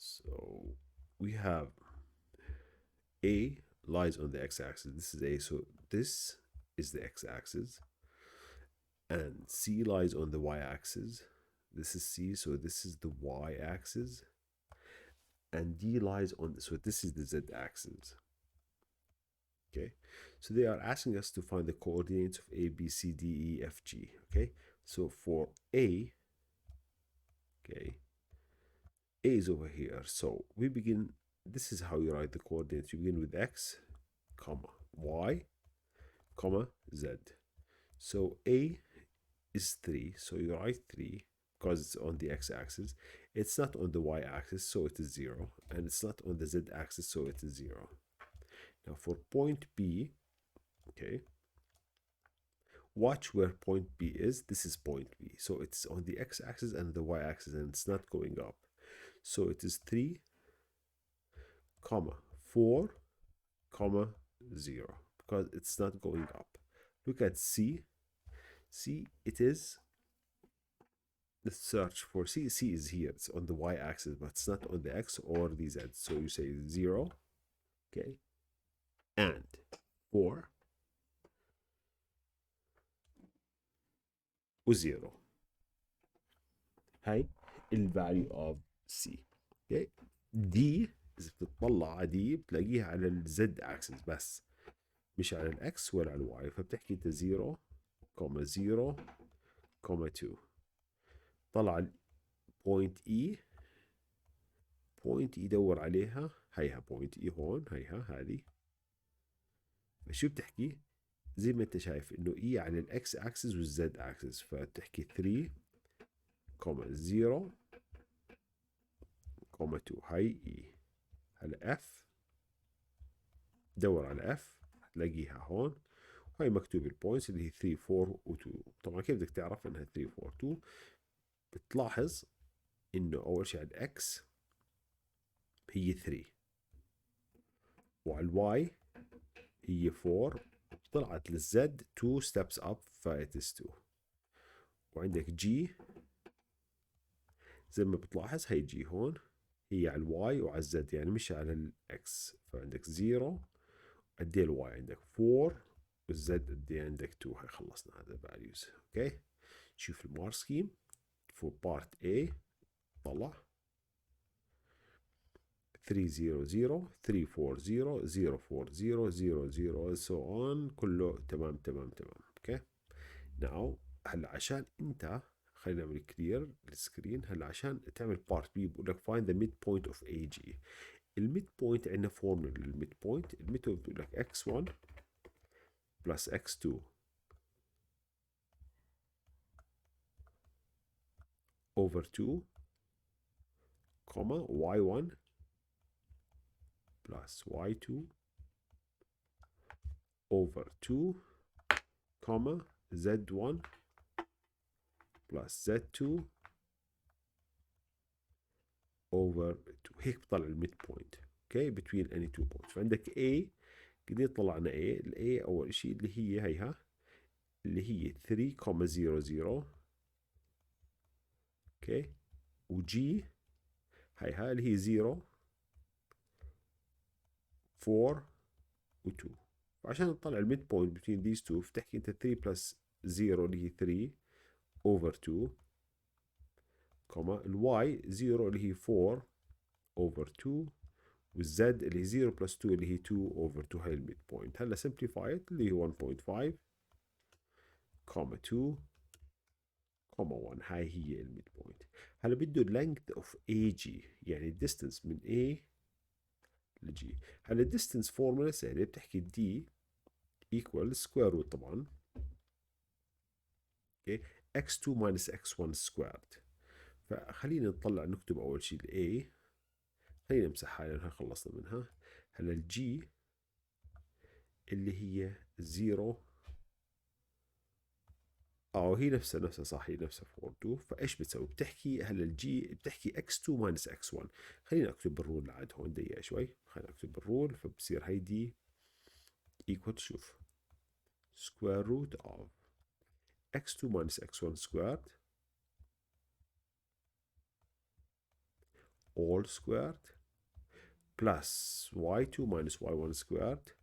So we have A lies on the x-axis. This is A, so this is the x-axis. And C lies on the y-axis. This is C, so this is the y-axis. And D lies on, so this is the z-axis. Okay, so they are asking us to find the coordinates of A, B, C, D, E, F, G. Okay, so for A, okay, A is over here. So we begin, this is how you write the coordinates. You begin with x, comma, y, comma, z. So A is 3, so you write 3 because it's on the x-axis. It's not on the y-axis, so it is 0. And it's not on the z-axis, so it is 0. Now for point B, okay, watch where point B is. This is point B. So it's on the x-axis and the y-axis, and it's not going up. So it is 3, comma, 4, comma, 0, because it's not going up. Look at C. C, it is, let's search for C. C is here. It's on the y-axis, but it's not on the x or the z. So you say 0, okay, and 4 و0. هاي الفاليو of C. okay. D إذا بتطلع دي بتلاقيها على الزد axis بس، مش على الاكس ولا على الواي. فبتحكي انت 0 0 2. طلع بوينت اي، بوينت اي دور عليها، هيها بوينت اي هون، هيها هذه. فشو بتحكي؟ زي ما انت شايف انه اي على الاكس اكسس والزد اكسس، فتحكي 3 0 2. هاي اي. هلا اف، دور على اف هتلاقيها هون، وهي مكتوب البوينتس اللي هي 3 4 و2. طبعا كيف بدك تعرف انها 3 4 2؟ بتلاحظ انه اول شيء على الاكس هي 3، وعلى الواي هي 4، طلعت للزد 2 ستيبس اب فايتس 2. وعندك جي زي ما بتلاحظ هي جي هون هي على الواي وعلى الزد، يعني مش على الاكس. فعندك 0، قد ايه الواي عندك 4، والزد قد ايه عندك 2. هاي خلصنا هذا الفاليوز. اوكي، شوف المار سكيم فور بارت A طلع 3 0 0 3 4 0 0 4 0 0 0 so on، كله تمام تمام تمام. اوكي، ناو هلا عشان انت، خلينا نعمل كلير السكرين. هلا عشان تعمل بارت بي بقول لك find the midpoint of AG. الميد بوينت عندنا فورمولا للميد بوينت. الميد بوينت بقول لك x1 plus x2 over 2 comma y1 plus y2 over 2 comma z1 plus z2 over 2. هيك بطلع الميد بوينت. اوكي، between any two points. فعندك A، قد طلعنا A؟ ال A اول شيء اللي هي هيها، اللي هي 3 comma 0 0. اوكي، وجي هيها اللي هي 0 4 و2. فعشان نطلع الميد بوينت between these two بتحكي انت 3 plus 0 اللي هي 3 over 2 كوما الواي 0 اللي هي 4 over 2، والزد اللي هي 0 plus 2 اللي هي 2 over 2. هاي الميد بوينت. هلا simplified اللي هي 1.5 كوما 2 كوما 1. هاي هي الميد بوينت. هلا بده length of AG، يعني distance من A لجي. هلا distance فورمولا سهلة، بتحكي D equal square root طبعا، اوكي، x2 minus x1 squared. فخلينا نطلع نكتب اول شيء ال A، خلينا نمسحها لانها خلصنا منها. هلا الجي اللي هي 0، هي نفسها صح، هي نفسها 4 2. فايش بتسوي؟ بتحكي هلا الجي بتحكي x2 minus x1. خلينا اكتب بالرول لعد هون دقيقة شوي. خلينا اكتب بالرول، فبصير هي دي equal، شوف square root of x2 minus x1 squared all squared plus y2 minus y1 squared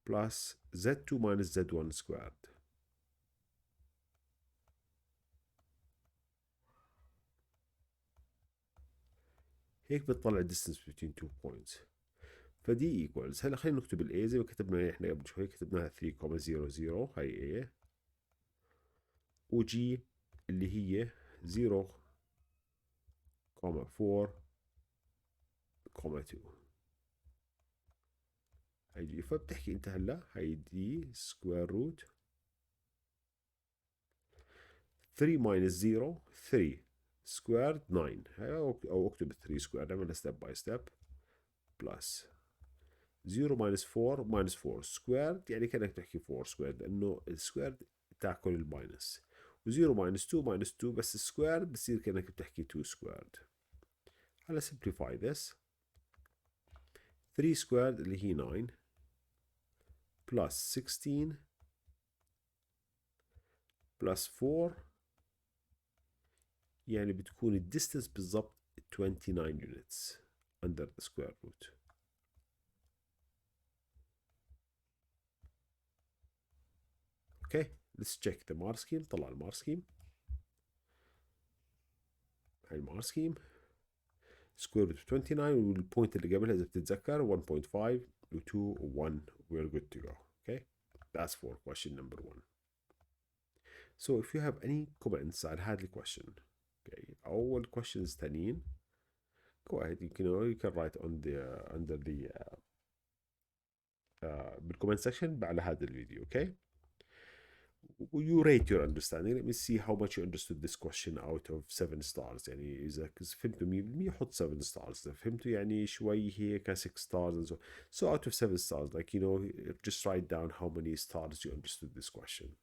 plus z2 minus z1 squared. هيك بتطلع distance between two points. فدي ايكوالز. هلا خلينا نكتب الاي زي ما كتبنا احنا قبل شوي، كتبناها 3,00 هاي a، وجي اللي هي 0,4,2 هاي جي. فبتحكي انت هلا هاي دي سكوير روت 3 minus 0 3 سكوير 9 او اكتب 3 سكوير، نعملها ستيب باي ستيب، بلس 0 minus 4 minus 4 سكويرد، يعني كانك تحكي 4 سكويرد لانه السكويرد تاكل الماينس، و0 minus 2 minus 2 بس سكويرد بصير كانك بتحكي 2 سكويرد. هلا simplify this 3 سكويرد اللي هي 9 plus 16 plus 4 يعني بتكون الديستنس بالضبط 29 units under the square root. Okay, let's check the mark scheme. طلع المارك سكيم. هاي المارك سكيم سكوير روت 29 والبوينت اللي قبلها إذا بتتذكر 1.5 و2 و1. We're good to go. Okay, that's for question number 1. So if you have any comments on هذا question, okay, أول questions تانيين, go ahead. You can write on the under the بالcomment section على هذا الفيديو. Okay. You rate your understanding. Let me see how much you understood this question out of 7 stars. يعني إذا فهمتوا 100% حط 7 stars. إذا فهمتوا يعني شوي هيك 6 stars and so. So out of 7 stars, like just write down how many stars you understood this question.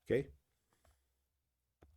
Okay.